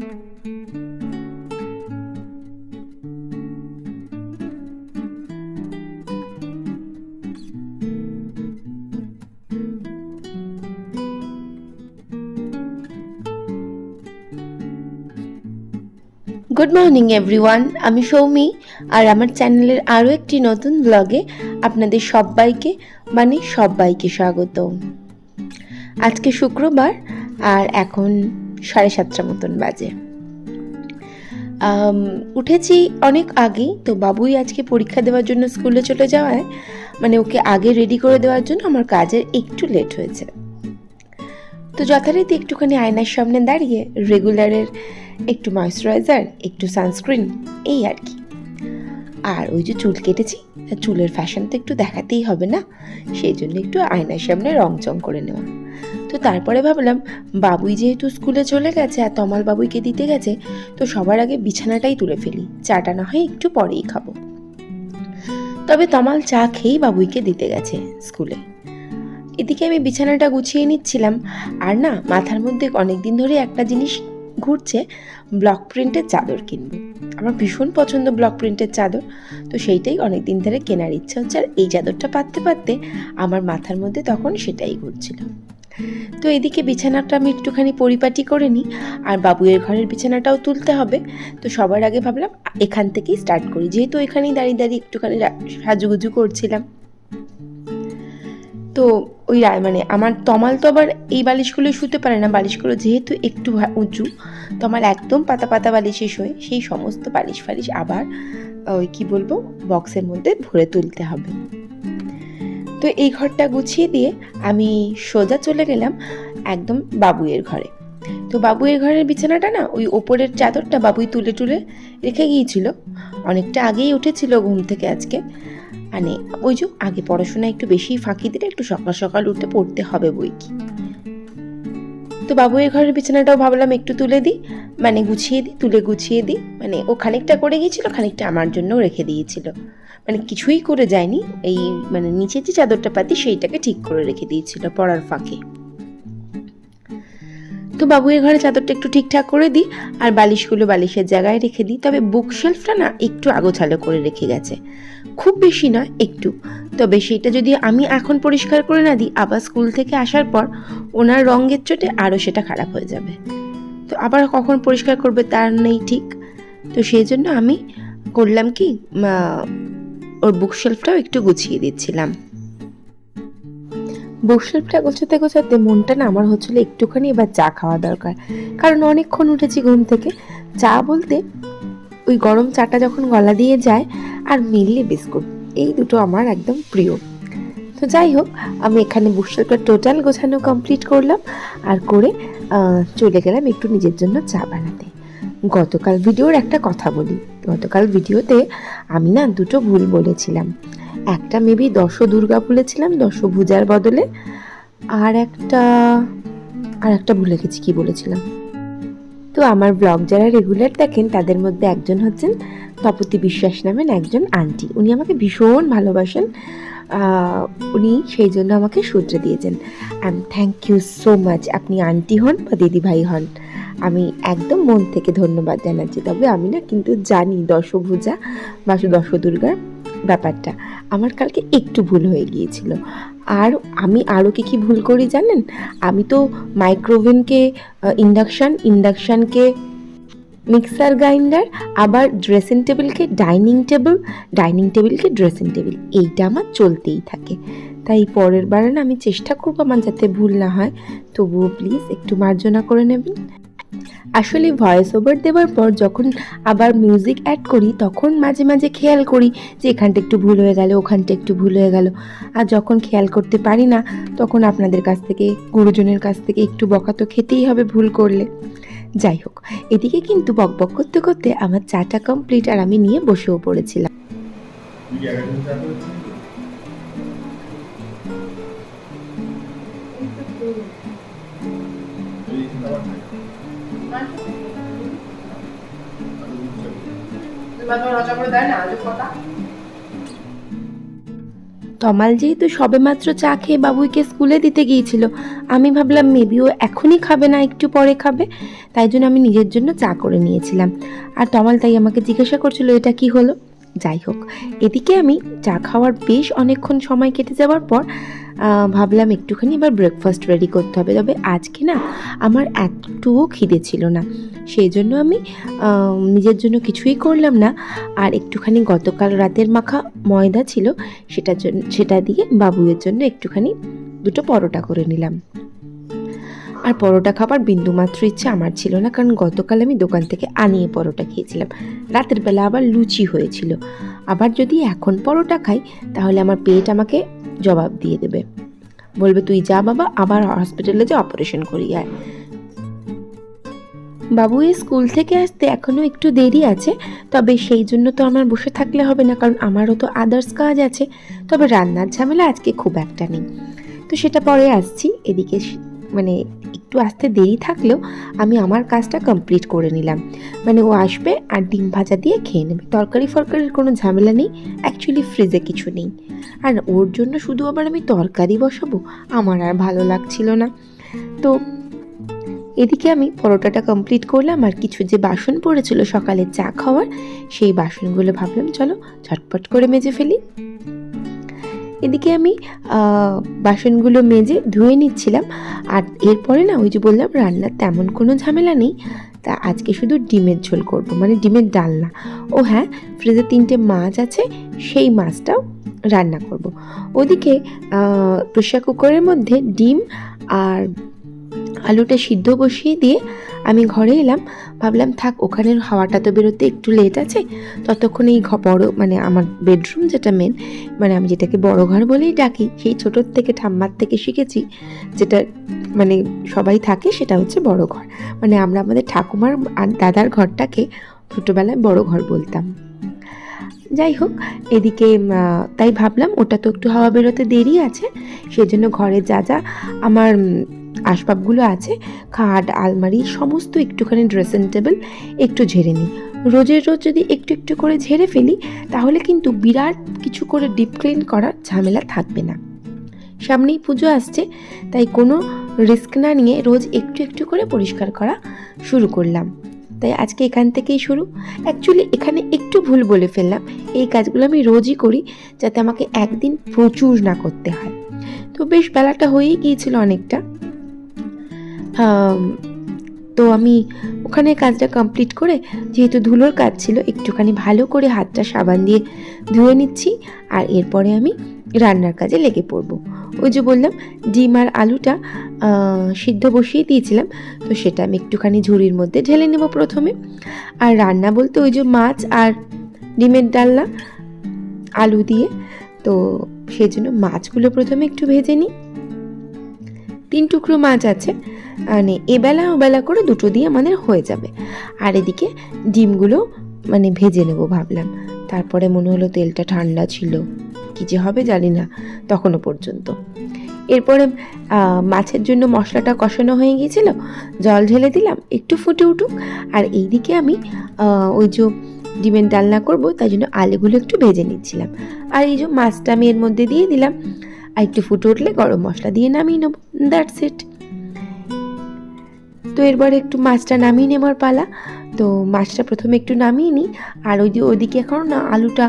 Good morning everyone, আমি সৌমি আর আমার চ্যানেলের আরও একটি নতুন ব্লগে আপনাদের সবাইকে স্বাগত। আজকে শুক্রবার আর এখন 7:30 মতন বাজে। উঠেছি অনেক আগেই, তো বাবুই আজকে পরীক্ষা দেওয়ার জন্য স্কুলে চলে যাওয়ায় ওকে আগে রেডি করে দেওয়ার জন্য আমার কাজের একটু লেট হয়েছে। তো যথারীতি একটুখানি আয়নার সামনে দাঁড়িয়ে রেগুলারের একটু ময়েশ্চারাইজার, একটু সানস্ক্রিন, এই আর কি। আর ওই যে চুল কেটেছি, চুলের ফ্যাশন তো একটু দেখাতেই হবে না, সেই জন্য একটু আয়নার সামনে রংচং করে নেওয়া। তো তারপরে ভাবলাম বাবুই যেহেতু স্কুলে চলে গেছে আর তমাল বাবুইকে দিতে গেছে, তো সবার আগে বিছানাটাই তুলে ফেলি, চাটা না হয় একটু পরেই খাবো। তবে তমাল চা খেয়েই বাবুইকে দিতে গেছে স্কুলে। এদিকে আমি বিছানাটা গুছিয়ে নিচ্ছিলাম, আর না মাথার মধ্যে অনেকদিন ধরে একটা জিনিস ঘুরছে, ব্লক প্রিন্টের চাদর কিনবো। আমার ভীষণ পছন্দ ব্লক প্রিন্টের চাদর, তো সেইটাই অনেকদিন ধরে কেনার ইচ্ছা হচ্ছে। আর এই চাদরটা পাততে আমার মাথার মধ্যে তখন সেটাই ঘুরছিল। তো এদিকে বিছানাটা আমি একটুখানি পরিপাটি করে নিই, আর বাবুয়ের ঘরের বিছানাটাও তুলতে হবে। তো সবার আগে ভাবলাম এখান থেকেই স্টার্ট করি, যেহেতু এখানেই দাঁড়িয়ে একটুখানি সাজুগুজু করছিলাম। তো ওই আমার তমাল তো আবার এই বালিশগুলো শুতে পারে না, বালিশগুলো যেহেতু একটু উঁচু, তমাল একদম পাতা বালিশে শোয়। সেই সমস্ত বালিশ ফালিশ আবার ওই বক্সের মধ্যে ভরে তুলতে হবে। তো এই ঘরটা গুছিয়ে দিয়ে আমি সোজা চলে গেলাম একদম বাবুয়ের ঘরে। তো বাবুয়ের ঘরের বিছানাটা না, ওই ওপরের চাদরটা বাবুই তুলে রেখে গিয়েছিল, অনেকটা আগেই উঠেছিল ঘুম থেকে আজকে। ওই যে আগে পড়াশোনা একটু বেশি ফাঁকি দিলে একটু সকাল সকাল উঠে পড়তে হবে বই কি। তো বাবুয়ের ঘরের বিছানাটাও ভাবলাম একটু গুছিয়ে দিই। ও খানিকটা করে গিয়েছিল, খানিকটা আমার জন্য রেখে দিয়েছিল, কিছুই করে যায়নি। এই নিচে যে চাদরটা পাতি সেইটাকে ঠিক করে রেখে দিয়েছিল পড়ার ফাঁকে। তো বাবুয়ের ঘরে চাদরটা একটু ঠিকঠাক করে দিই, আর বালিশগুলো বালিশের জায়গায় রেখে দিই। তবে বুকশেলফটা না একটু আগোছালো করে রেখে গেছে, খুব বেশি নয়, একটু। তবে সেইটা যদি আমি এখন পরিষ্কার করে না দিই, আবার স্কুল থেকে আসার পর ওনার রঙের চোটে আরও সেটা খারাপ হয়ে যাবে। তো আবার কখন পরিষ্কার করবে তার নেই ঠিক। তো সেই জন্য আমি করলাম কি, ওর বুকশেলফটাও একটু গুছিয়ে দিচ্ছিলাম। বুকশেলফটা গোছাতে মনটা না আমার হচ্ছিল একটুখানি এবার চা খাওয়া দরকার, কারণ অনেকক্ষণ উঠেছি ঘুম থেকে। চা বলতে ওই গরম চাটা যখন গলা দিয়ে যায়, আর মিল্লি বিস্কুট, এই দুটো আমার একদম প্রিয়। তো যাই হোক, আমি এখানে বুকশেলফটা টোটাল গোছানো কমপ্লিট করলাম, আর করে চলে গেলাম একটু নিজের জন্য চা বানাতে। গতকাল ভিডিওর একটা কথা বলি, গতকাল ভিডিওতে আমি না দুটো ভুল বলেছিলাম। একটা মেবি দশদুর্গা বলেছিলাম, দশভুজার বদলে, আর একটা ভুলে গেছি কি বলেছিলাম। তো আমার ব্লগ যারা রেগুলার দেখেন তাদের মধ্যে একজন হচ্ছেন তপতি বিশ্বাস নামের একজন আন্টি। উনি আমাকে ভীষণ ভালোবাসেন, উনি সেই জন্য আমাকে শুধরে দিয়েছেন। Thank you so much. আপনি আন্টি হন বা দিদিভাই হন, আমি একদম মন থেকে ধন্যবাদ জানাচ্ছি। তবে আমি না কিন্তু জানি দশভুজা বা দশদুর্গার ব্যাপারটা, আমার কালকে একটু ভুল হয়ে গিয়েছিল। আর আমি আরও কি ভুল করি জানেন? আমি তো মাইক্রোওভেনকে ইন্ডাকশানকে মিক্সার গ্রাইন্ডার, আবার ড্রেসিং টেবিলকে ডাইনিং টেবিলকে ড্রেসিং টেবিল, এইটা আমার চলতেই থাকে। তাই পরের বারে না আমি চেষ্টা করবো আমার যাতে ভুল না হয়, তবুও প্লিজ একটু মার্জনা করে নেবেন। আসলে ভয়েস ওভার দেওয়ার পর যখন আবার মিউজিক অ্যাড করি, তখন মাঝে মাঝে খেয়াল করি যে এখানটা একটু ভুল হয়ে গেল, ওখানটা একটু ভুল হয়ে গেল। আর যখন খেয়াল করতে পারি না, তখন আপনাদের কাছ থেকে, গুরুজনের কাছ থেকে একটু বকা তো খেতেই হবে ভুল করলে। যাই হোক, এদিকে কিন্তু বকবক করতে করতে আমার চাটা কমপ্লিট, আর আমি নিয়ে বসেও পড়েছিলাম। তমাল যেহেতু সবেমাত্র চা খেয়ে বাবুইকে স্কুলে দিতে গিয়েছিল, আমি ভাবলাম মেবি ও এখনই খাবে না, একটু পরে খাবে, তাই জন্য আমি নিজের জন্য চা করে নিয়েছিলাম। আর তমাল তাই আমাকে জিজ্ঞাসা করছিল এটা কি হলো। যাই হোক, এদিকে আমি চা খাওয়ার বেশ অনেকক্ষণ সময় কেটে যাওয়ার পর ভাবলাম একটুখানি এবার ব্রেকফাস্ট রেডি করতে হবে। তবে আজকে না আমার একটুও খিদে ছিল না, সেই জন্য আমি নিজের জন্য কিছুই করলাম না। আর একটুখানি গতকাল রাতের মাখা ময়দা ছিল, সেটা দিয়ে বাবুয়ের জন্য একটুখানি দুটো পরোটা করে নিলাম। আর পরোটা খাবার বিন্দুমাত্র ইচ্ছে আমার ছিল না, কারণ গতকাল আমি দোকান থেকে আনিয়ে পরোটা খেয়েছিলাম। রাতের বেলা আবার লুচি হয়েছিল। আবার যদি এখন পরোটা খাই তাহলে আমার পেট আমাকে জবাব দিয়ে দেবে, বলবে তুই যা বাবা, আবার হসপিটালে যা অপারেশন করিয়ে আয়। বাবু এই স্কুল থেকে আসতে এখনও একটু দেরি আছে, তবে সেই জন্য তো আমার বসে থাকলে হবে না, কারণ আমারও তো আদার্স কাজ আছে। তবে রান্নার ঝামেলা আজকে খুব একটা নেই, তো সেটা পরে আসছি। এদিকে মানে একটু আসতে দেরি থাকলেও আমি আমার কাজটা কমপ্লিট করে নিলাম। মানে ও আসবে আর ডিম ভাজা দিয়ে খেয়ে নেবে, ফরকারির কোনো ঝামেলা নেই। অ্যাকচুয়ালি ফ্রিজে কিছু নেই, আর ওর জন্য শুধু আবার আমি তরকারি বসাবো, আমার আর ভালো লাগছিল না। তো এদিকে আমি পরোটাটা কমপ্লিট করলাম, আর কিছু যে বাসন পড়েছিল সকালে চা খাওয়ার, সেই বাসনগুলো ভাবলাম চলো ঝটপট করে মেজে ফেলি। এদিকে আমি বাসনগুলো মেজে ধুয়ে নিচ্ছিলাম। আর এরপরে না, ওই যে বললাম রান্নার তেমন কোনো ঝামেলা নেই, তা আজকে শুধু ডিমের ঝোল করব, মানে ডিমের ডালনা। ও হ্যাঁ, ফ্রিজে 3টে মাছ আছে, সেই মাছটাও রান্না করব। ওদিকে প্রেসার কুকারের মধ্যে ডিম আর আলুটা সিদ্ধ বসিয়ে দিয়ে আমি ঘরে এলাম। ভাবলাম থাক, ওখানের হাওয়াটা তো বেরোতে একটু লেট আছে, ততক্ষণ এই বড় মানে আমার বেডরুম যেটা মেন, মানে আমি যেটাকে বড় ঘর বলেই ডাকি, সেই ছোটোর থেকে ঠাম্মার থেকে শিখেছি, যেটা মানে সবাই থাকে সেটা হচ্ছে বড় ঘর। মানে আমরা আমাদের ঠাকুমার আর দাদার ঘরটাকে ছোটোবেলায় বড় ঘর বলতাম। যাই হোক, এদিকে তাই ভাবলাম ওটা তো একটু হাওয়া বেরোতে দেরি আছে, সেজন্য ঘরে যা যা আমার আসবাবগুলো আছে, খাট আলমারি সমস্ত একটুখানি ড্রেসিং টেবিল একটু ঝেড়ে নিই। রোজের রোজ যদি একটু একটু করে ঝেড়ে ফেলি তাহলে কিন্তু বিরাট কিছু করে ডিপ ক্লিন করার ঝামেলা থাকবে না। সামনেই পুজো আসছে, তাই কোনো রিস্ক না নিয়ে রোজ একটু একটু করে পরিষ্কার করা শুরু করলাম। তাই আজকে এখান থেকেই শুরু। অ্যাকচুয়ালি এখানে একটু ভুল বলে ফেললাম, এই কাজগুলো আমি রোজই করি, যাতে আমাকে একদিন প্রচুর না করতে হয়। তো বেশ বেলাটা হয়েই গিয়েছিল অনেকটা, তো আমি ওখানে কাজটা কমপ্লিট করে, যেহেতু ধুলোর কাজ ছিল, একটুখানি ভালো করে হাতটা সাবান দিয়ে ধুয়ে নিচ্ছি। আর এরপরে আমি রান্নার কাজে লেগে পড়ব। ওই যে বললাম ডিম আর আলুটা সিদ্ধ বসিয়ে দিয়েছিলাম, তো সেটা আমি একটুখানি ঝুড়ির মধ্যে ঢেলে নেব প্রথমে। আর রান্না বলতে ওই যে মাছ আর ডিমের ডালনা আলু দিয়ে, তো সেই জন্য মাছগুলো প্রথমে একটু ভেজে নিই। 3 টুকরো মাছ আছে, মানে এবেলা ওবেলা করে দুটো দিয়ে আমাদের হয়ে যাবে। আর এদিকে ডিমগুলো মানে ভেজে নেব ভাবলাম। তারপরে মনে হলো তেলটা ঠান্ডা ছিল, কী যে হবে জানি না তখনও পর্যন্ত। এরপরে মাছের জন্য মশলাটা কষানো হয়ে গিয়েছিল, জল ঢেলে দিলাম, একটু ফুটে উঠুক। আর এইদিকে আমি ওই যে ডিমের ডালনা করব, তাই জন্য আলুগুলো একটু ভেজে নিচ্ছিলাম। আর এই যে মাছটা আমি এর মধ্যে দিয়ে দিলাম, আর একটু ফুটে উঠলে গরম মশলা দিয়ে নামিয়ে নেব, দ্যাটস ইট। তো এরপরে একটু মাছটা নামিয়ে নেওয়ার পালা। তো মাছটা প্রথমে একটু নামিয়ে নিই। আর ওইদিকে এখনও না আলুটা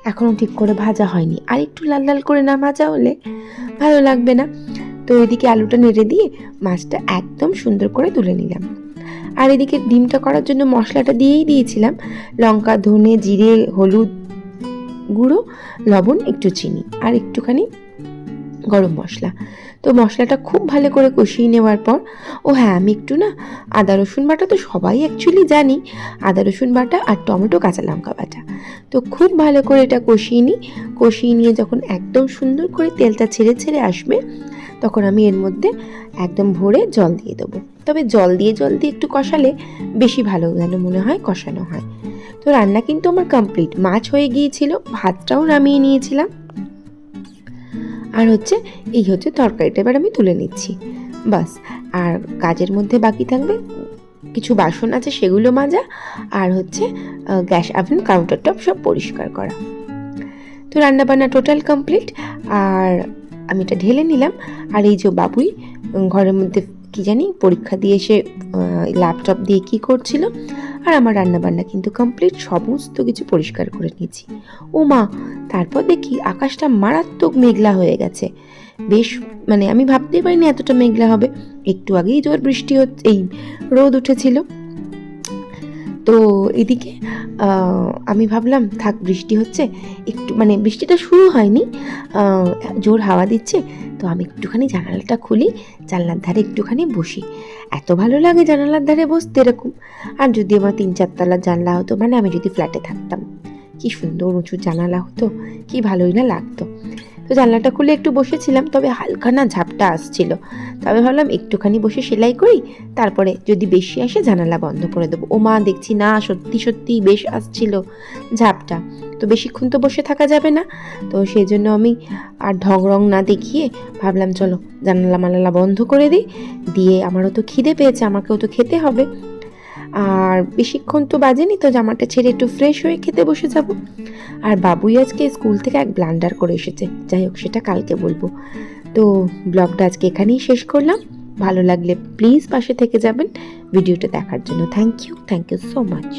এখনও ঠিক করে ভাজা হয়নি, আর একটু লাল লাল করে না ভাজা হলে ভালো লাগবে না। তো ওইদিকে আলুটা নেড়ে দিয়ে মাছটা একদম সুন্দর করে তুলে নিলাম। আর এদিকে ডিমটা করার জন্য মশলাটা দিয়েই দিয়েছিলাম, লঙ্কা, ধনে, জিরে, হলুদ গুঁড়ো, লবণ, একটু চিনি আর একটুখানি গরম মশলা। তো মশলাটা খুব ভালো করে কষিয়ে নেওয়ার পর, ও হ্যাঁ, আমি একটু না আদা রসুন বাটা, তো সবাই অ্যাকচুয়ালি জানি, আদা রসুন বাটা আর টমেটো কাঁচা লঙ্কা বাটা, তো খুব ভালো করে এটা কষিয়ে নিই। কষিয়ে নিয়ে যখন একদম সুন্দর করে তেলটা ছেড়ে ছেড়ে আসবে, তখন আমি এর মধ্যে একদম ভরে জল দিয়ে দেবো। তবে জল দিয়ে একটু কষালে বেশি ভালো যেন মনে হয় কষানো হয়। তো রান্না কিন্তু আমার কমপ্লিট, মাছ হয়ে গিয়েছিল, ভাতটাও নামিয়ে নিয়েছিলাম। আর এই হচ্ছে তরকারিটা, এবার আমি তুলে নিচ্ছি বাস। আর কাজের মধ্যে বাকি থাকবে কিছু বাসন আছে সেগুলো মাজা, আর গ্যাস ওভেন কাউন্টার টপ সব পরিষ্কার করা। তো রান্নাবান্না টোটাল কমপ্লিট, আর আমি এটা ঢেলে নিলাম। আর এই যে বাবুই ঘরের মধ্যে কি জানি পরীক্ষা দিয়ে এসে ল্যাপটপ দিয়ে কি করছিল। আর আমার রান্নাবান্না কিন্তু কমপ্লিট, সমস্ত কিছু পরিষ্কার করে নিয়েছি। ও মা, তারপর দেখি আকাশটা মারাত্মক মেঘলা হয়ে গেছে। বেশ মানে আমি ভাবতেই পারিনি এতটা মেঘলা হবে। একটু আগেই জোর বৃষ্টি হচ্ছে, এই রোদ উঠেছিল। তো এদিকে আমি ভাবলাম থাক, বৃষ্টি হচ্ছে একটু, মানে বৃষ্টিটা শুরু হয়নি, জোর হাওয়া দিচ্ছে। তো আমি একটুখানি জানালাটা খুলি, জানলার ধারে একটুখানি বসি। এত ভালো লাগে জানালার ধারে বসতে এরকম। আর যদি আমার 3-4 তলার জানলা হতো, মানে আমি যদি ফ্ল্যাটে থাকতাম, কি সুন্দর উঁচু জানালা হতো, কি ভালোই না লাগতো। তো জানলাটা খুলে একটু বসেছিলাম, তবে হালকা না ঝাপটা আসছিল। তবে ভাবলাম একটুখানি বসে সেলাই করি, তারপরে যদি বেশি আসে জানালা বন্ধ করে দেবো। ও মা, দেখছি না, সত্যি সত্যি বেশ আসছিল ঝাপটা। তো বেশিক্ষণ তো বসে থাকা যাবে না, তো সেই জন্য আমি আর ঢং রং না দেখিয়ে ভাবলাম চলো জানালা মানালা বন্ধ করে দিই। দিয়ে আমারও তো খিদে পেয়েছে, আমাকেও তো খেতে হবে। আর বেশিক্ষণ তো বাজেনি, তো জামাটা ছেড়ে একটু ফ্রেশ হয়ে খেতে বসে যাব। আর বাবুই আজকে স্কুল থেকে এক ব্লান্ডার করে এসেছে, যাই হোক সেটা কালকে বলবো। তো ব্লগটা আজকে এখানেই শেষ করলাম। ভালো লাগলে প্লিজ পাশে থেকে যাবেন ভিডিওটা দেখার জন্য। Thank you so much.